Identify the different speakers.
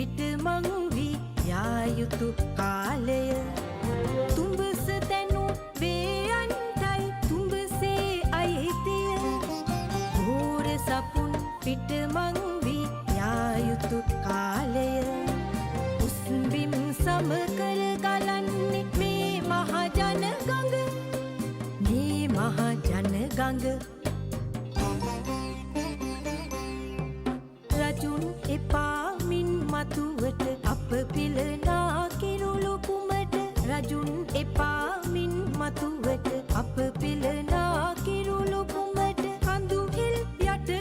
Speaker 1: පිටමං වී යා යුතු කාලය තුඹස තැනු වේයන්ටයි තුඹසේ අයිතිය ගෝර සපුන් පිටමං වී යා යුතු කාලය උස්බිම් සමකර ගලන්නේ මේ මහ ජන ගඟ